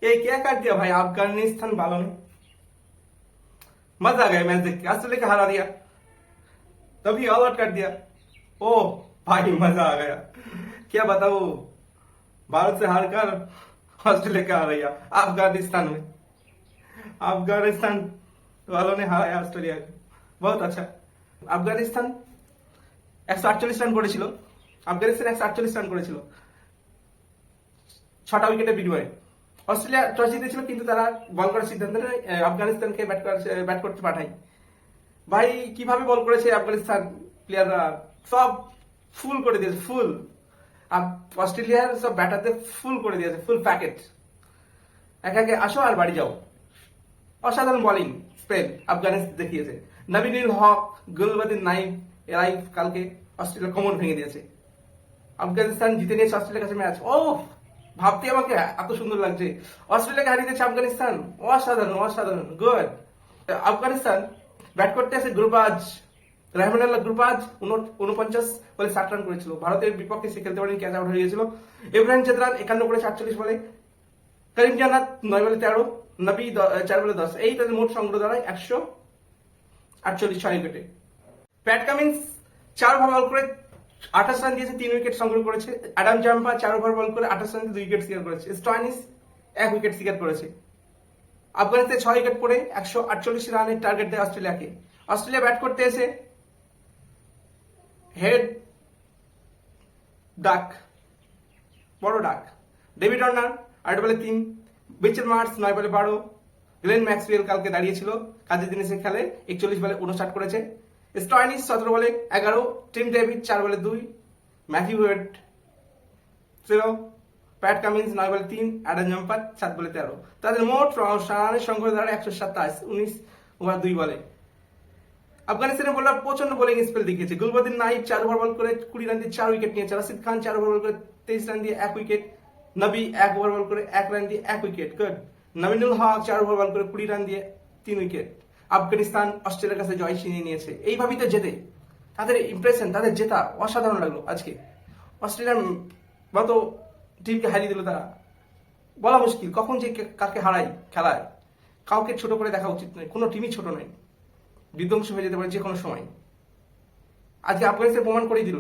ये क्या कर दिया भाई, अफगानिस्तान वालों ने। मजा आ गया मैच देख के, ऑस्ट्रेलिया को हरा दिया, तभी ऑल आउट कर दिया। ओ भाई मजा आ गया, क्या बताओ, भारत से हारकर ऑस्ट्रेलिया का हराया अफगानिस्तान में। अफगानिस्तान वालों ने हराया ऑस्ट्रेलिया को, बहुत अच्छा। আফগানিস্তান 148 রান করেছিল, আফগানিস্তান 148 রান করেছিল 6টা উইকেটের বিনিময়ে। অস্ট্রেলিয়া টস জিতেছিল, কিন্তু তারা বল করার সিদ্ধান্ত নেয়, আফগানিস্তানকে ব্যাট করতে পাঠায়। ভাই কিভাবে বল করেছে আফগানিস্তান প্লেয়াররা, সব ফুল করে দিয়েছে, ফুল। আর অস্ট্রেলিয়ার সব ব্যাটারদের ফুল করে দিয়েছে, ফুল প্যাকেট। একে একে আসো আর বাড়ি যাও। অসাধারণ বোলিং স্পেল আফগানিস্তান দেখিয়েছে। নবীনুল হক, গুলবাদিন নাইম এরাই কালকে অস্ট্রেলিয়া কমন ভেঙে দিয়েছে। আফগানিস্তান জিতে নিয়েছে অস্ট্রেলিয়ার কাছে ম্যাচ। ও ভাবতে আমাকে এত সুন্দর লাগছে, অস্ট্রেলিয়াকে হারিয়ে দিয়েছে আফগানিস্তান। অসাধারণ, অসাধারণ, গুড। আফগানিস্তান ব্যাট করতে আসে গুরবাজ, রহমানুল্লাহ গুরবাজ 49 বলে 60 রান করেছিল। ভারতের বিপক্ষে সে খেলতে পারেনি, ক্যাচ আউট হয়ে গিয়েছিল। ইব্রাহিম চেতরান 51 করে 48 বলে, করিম জান্নাত 9 বলে 13, নবী 4 বলে 10। এই তাদের মোট সংগ্রহ দাঁড়ায় 148 6 উইকেটে। প্যাট কামিন্স 4 ওভার বল করে 28 রান দিয়েছে, 3 উইকেট সংগ্রহ করেছে। অ্যাডাম জাম্পা 4 ওভার বল করে 28 রান দিয়ে 2 উইকেট শিকার করেছে। স্টয়নিস 1 উইকেট শিকার করেছে। আফগানিস্তান 6 উইকেট পড়ে 148 রানের টার্গেট দেয় অস্ট্রেলিয়াকে। অস্ট্রেলিয়া ব্যাট করতে এসে হেড ডাক, বড় ডাক। ডেভিড ওয়ার্নার 8 বলে 3, মিচেল মার্শ 9 বলে 12, গ্লেন ম্যাক্সওয়েল কালকে দাঁড়িয়েছিল, কাজের দিনে খেলে 41 বলে 59 করেছে। স্টয়নিস 17 বলে 11, টিম ডেভিড 4 বলে 2, ম্যাথিউ ওয়েড 0, প্যাট কামিন্স 9 বলে 3, অ্যাডাম জাম্পার 7 বলে 13। তাদের মোট রানের সংগ্রহ দাঁড়ায় 127, 19 ওভার 2 বলে। আফগানিস্তানের বোলার প্রচন্ড বোলিং স্পেল দেখিয়েছে। গুলবাদিন নাইব 4 ওভার বল করে 20 রান দিয়ে 4 উইকেট নিয়েছে। রাশিদ খান 4 ওভার বল করে 23 রান দিয়ে 1 উইকেট। নবী 1 ওভার বল করে 1 রান দিয়ে 1 উইকেট, গুড। নবীনুল হক 4 ওভার বল করে 20 রান দিয়ে 3 উইকেট। আফগানিস্তান অস্ট্রেলিয়ার কাছে জয় ছিনিয়ে নিয়েছে। এইভাবেই তো জেতে, তাদের ইমপ্রেশন, তাদের জেতা অসাধারণ লাগলো আজকে। অস্ট্রেলিয়ার মতো টিমকে হারিয়ে দিল তারা, বলা মুশকিল কখন যে কাকে হারাই খেলায়। কাউকে ছোট করে দেখা উচিত নয়, কোনো টিমই ছোট নয়, বিধ্বংস হয়ে যেতে পারে যে কোনো সময়। আজকে আফগানিস্তান প্রমাণ করেই দিল